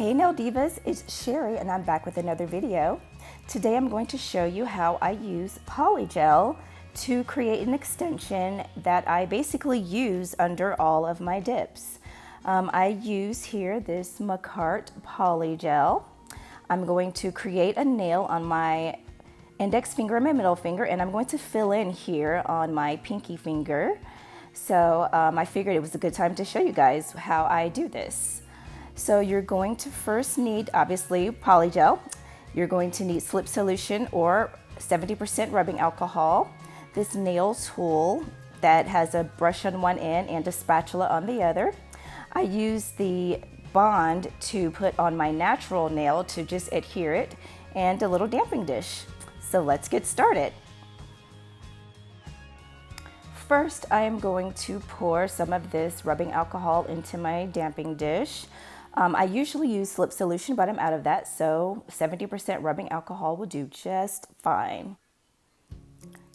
Hey Nail Divas, it's Sherry and I'm back with another video. Today I'm going to show you how I use Polygel to create an extension that I basically use under all of my dips. I use here this Macart Polygel. I'm going to create a nail on my index finger and my middle finger, and I'm going to fill in here on my pinky finger. So I figured it was a good time to show you guys how I do this. So you're going to first need, obviously, Polygel. You're going to need slip solution or 70% rubbing alcohol, this nail tool that has a brush on one end and a spatula on the other. I use the bond to put on my natural nail to just adhere it, and a little damping dish. So let's get started. First, I am going to pour some of this rubbing alcohol into my damping dish. I usually use slip solution, but I'm out of that, so 70% rubbing alcohol will do just fine.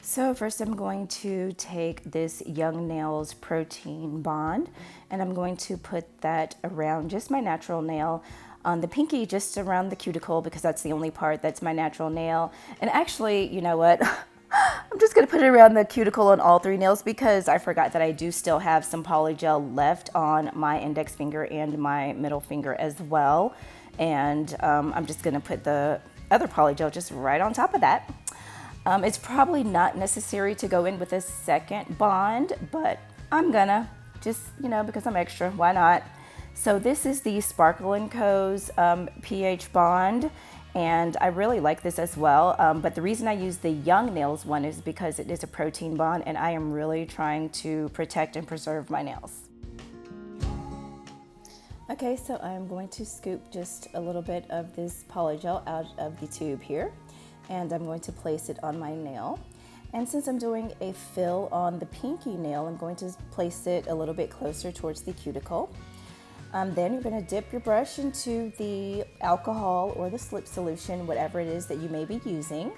So first I'm going to take this Young Nails protein bond, and I'm going to put that around just my natural nail on the pinky, just around the cuticle, because that's the only part that's my natural nail. And actually, you know what? I'm just going to put it around the cuticle on all three nails because I forgot that I do still have some Polygel left on my index finger and my middle finger as well. And I'm just going to put the other Polygel just right on top of that. It's probably not necessary to go in with a second bond, but I'm gonna just, because I'm extra, why not? So this is the Sparkle & Co.'s pH bond. And I really like this as well, but the reason I use the Young Nails one is because it is a protein bond and I am really trying to protect and preserve my nails. Okay, so I'm going to scoop just a little bit of this Polygel out of the tube here, and I'm going to place it on my nail. And since I'm doing a fill on the pinky nail, I'm going to place it a little bit closer towards the cuticle. Then you're going to dip your brush into the alcohol or the slip solution, whatever it is that you may be using.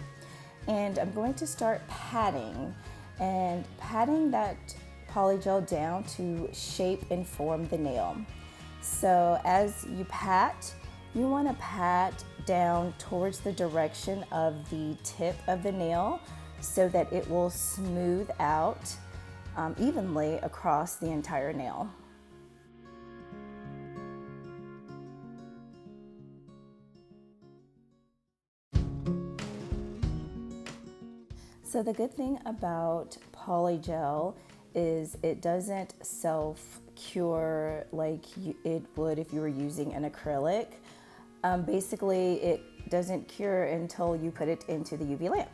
And I'm going to start patting that Polygel down to shape and form the nail. So as you pat, you want to pat down towards the direction of the tip of the nail so that it will smooth out evenly across the entire nail. So the good thing about Polygel is it doesn't self-cure like it would if you were using an acrylic. Basically, it doesn't cure until you put it into the UV lamp.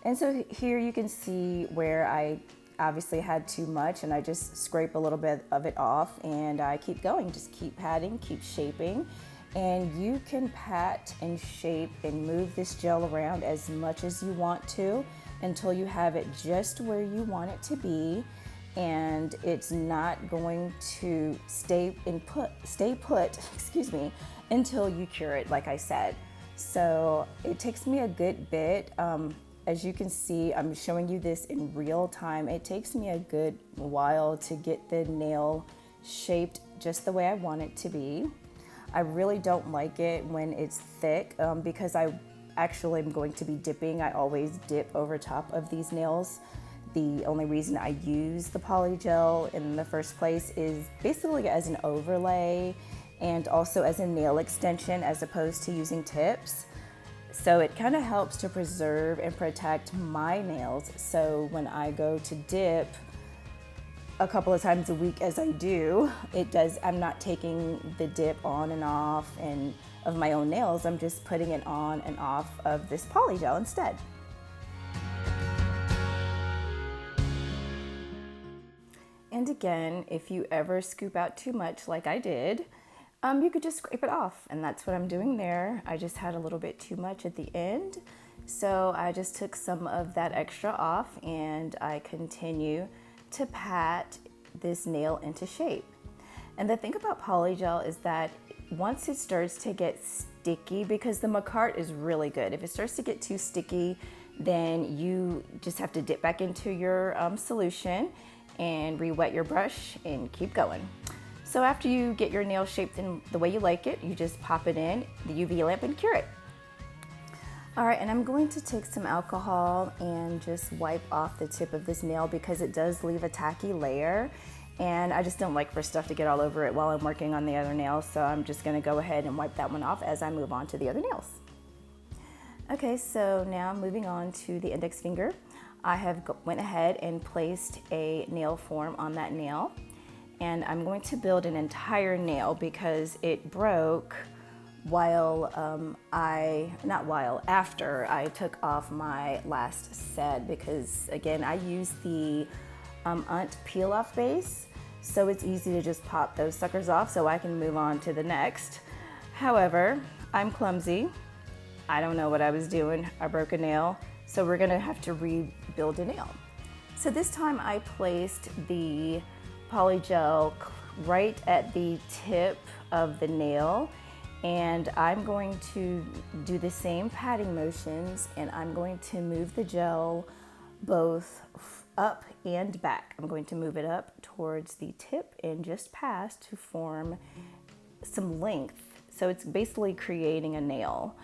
And so here you can see where I obviously had too much, and I just scrape a little bit of it off, and I keep going, just keep patting, keep shaping. And you can pat and shape and move this gel around as much as you want to until you have it just where you want it to be, and it's not going to stay put, excuse me, until you cure it, like I said. So it takes me a good bit. As you can see, I'm showing you this in real time. It takes me a good while to get the nail shaped just the way I want it to be. I really don't like it when it's thick because I actually am going to be dipping. I always dip over top of these nails. The only reason I use the Polygel in the first place is basically as an overlay and also as a nail extension as opposed to using tips. So it kind of helps to preserve and protect my nails. So when I go to dip a couple of times a week as I do, I'm not taking the dip on and off and of my own nails. I'm just putting it on and off of this Polygel instead. And again, if you ever scoop out too much like I did, you could just scrape it off, and that's what I'm doing there. I just had a little bit too much at the end, so I just took some of that extra off and I continue to pat this nail into shape. And the thing about Polygel is that once it starts to get sticky, because the Macart is really good, if it starts to get too sticky, then you just have to dip back into your solution and re-wet your brush and keep going. So after you get your nail shaped in the way you like it, you just pop it in the UV lamp and cure it. All right, and I'm going to take some alcohol and just wipe off the tip of this nail because it does leave a tacky layer, and I just don't like for stuff to get all over it while I'm working on the other nails, so I'm just gonna go ahead and wipe that one off as I move on to the other nails. Okay, so now moving on to the index finger. I have went ahead and placed a nail form on that nail, and I'm going to build an entire nail because it broke after I took off my last set, because again, I use the UNT peel off base, so it's easy to just pop those suckers off so I can move on to the next. However, I'm clumsy. I don't know what I was doing. I broke a nail, so we're gonna have to rebuild a nail. So this time I placed the Polygel right at the tip of the nail, and I'm going to do the same patting motions, and I'm going to move the gel both up and back. I'm going to move it up towards the tip and just past to form some length. So it's basically creating a nail.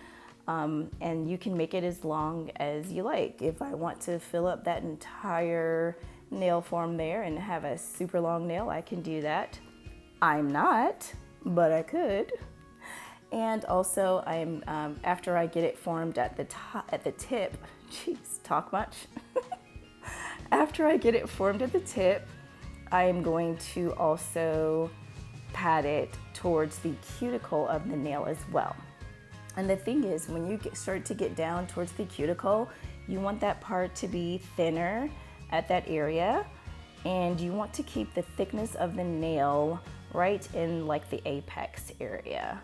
And you can make it as long as you like. If I want to fill up that entire nail form there and have a super long nail, I can do that. I'm not, but I could. And also, after I get it formed at the tip, jeez, talk much. After I get it formed at the tip, I am going to also pat it towards the cuticle of the nail as well. And the thing is, when you start to get down towards the cuticle, you want that part to be thinner at that area, and you want to keep the thickness of the nail right in like the apex area.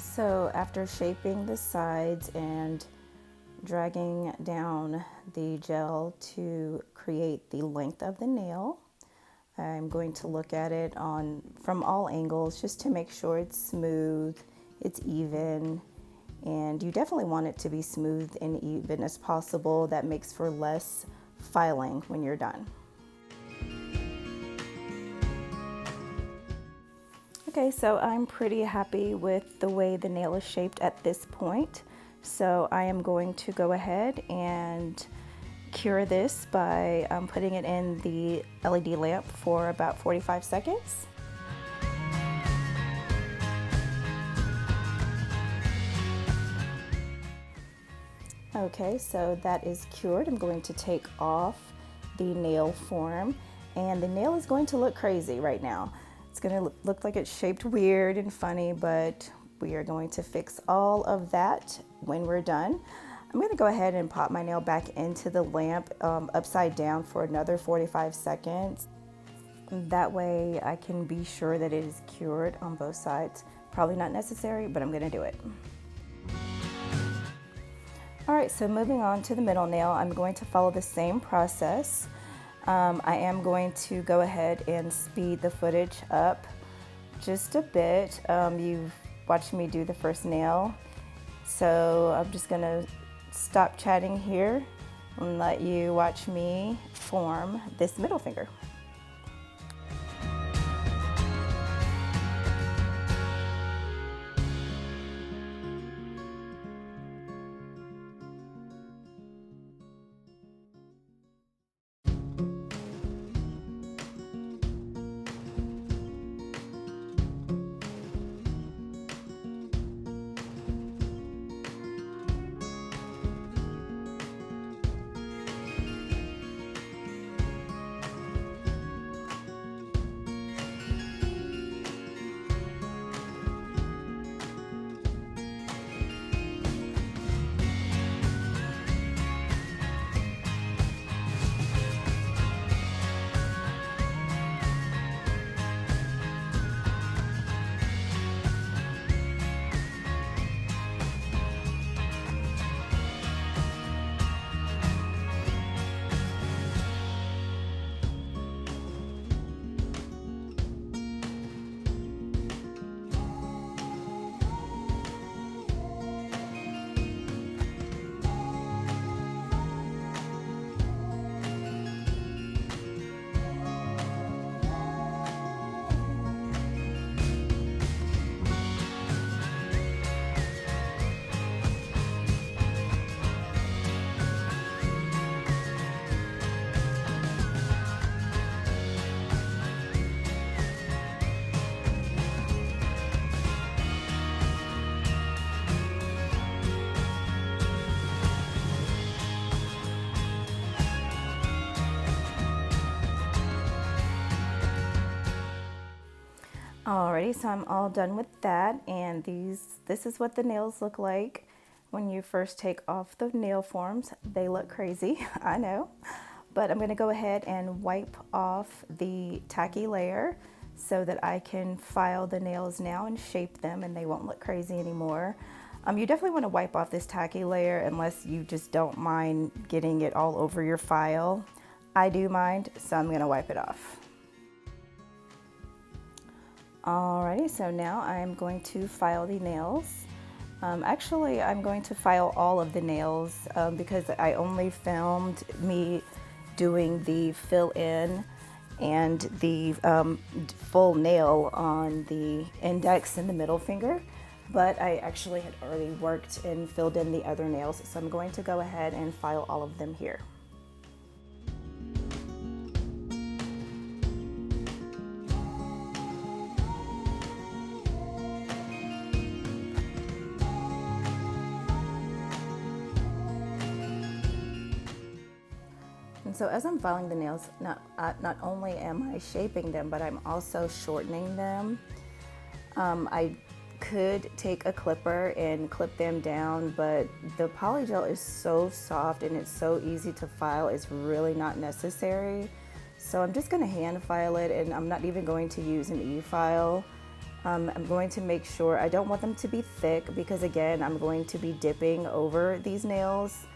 So after shaping the sides and dragging down the gel to create the length of the nail, I'm going to look at it from all angles just to make sure it's smooth, it's even, and you definitely want it to be smooth and even as possible. That makes for less filing when you're done. Okay, so I'm pretty happy with the way the nail is shaped at this point. So I am going to go ahead and cure this by putting it in the LED lamp for about 45 seconds. Okay, so that is cured. I'm going to take off the nail form, and the nail is going to look crazy right now. It's going to look like it's shaped weird and funny, but we are going to fix all of that when we're done. I'm going to go ahead and pop my nail back into the lamp upside down for another 45 seconds. That way I can be sure that it is cured on both sides. Probably not necessary, but I'm going to do it. All right, so moving on to the middle nail, I'm going to follow the same process. I am going to go ahead and speed the footage up just a bit. You've watched me do the first nail, so I'm just gonna stop chatting here and let you watch me form this middle finger. Alrighty, so I'm all done with that, and this is what the nails look like when you first take off the nail forms. They look crazy, I know, but I'm going to go ahead and wipe off the tacky layer so that I can file the nails now and shape them and they won't look crazy anymore. You definitely want to wipe off this tacky layer unless you just don't mind getting it all over your file. I do mind, so I'm going to wipe it off. Alrighty, so now I'm going to file the nails. Actually, I'm going to file all of the nails because I only filmed me doing the fill in and the full nail on the index and the middle finger, but I actually had already worked and filled in the other nails, so I'm going to go ahead and file all of them here. And so as I'm filing the nails, not only am I shaping them, but I'm also shortening them. I could take a clipper and clip them down, but the Polygel is so soft and it's so easy to file, it's really not necessary. So I'm just gonna hand file it, and I'm not even going to use an e-file. I'm going to make sure, I don't want them to be thick because again, I'm going to be dipping over these nails.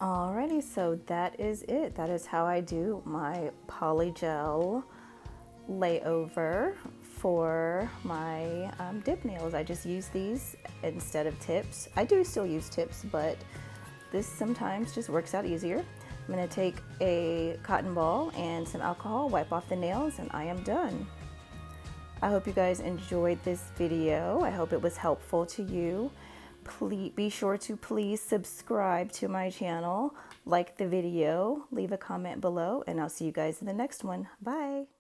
Alrighty, so that is it. That is how I do my Polygel layover for my dip nails. I just use these instead of tips. I do still use tips, but this sometimes just works out easier. I'm gonna take a cotton ball and some alcohol, wipe off the nails, and I am done. I hope you guys enjoyed this video. I hope it was helpful to you. Please be sure to please subscribe to my channel, like the video, leave a comment below, and I'll see you guys in the next one. Bye.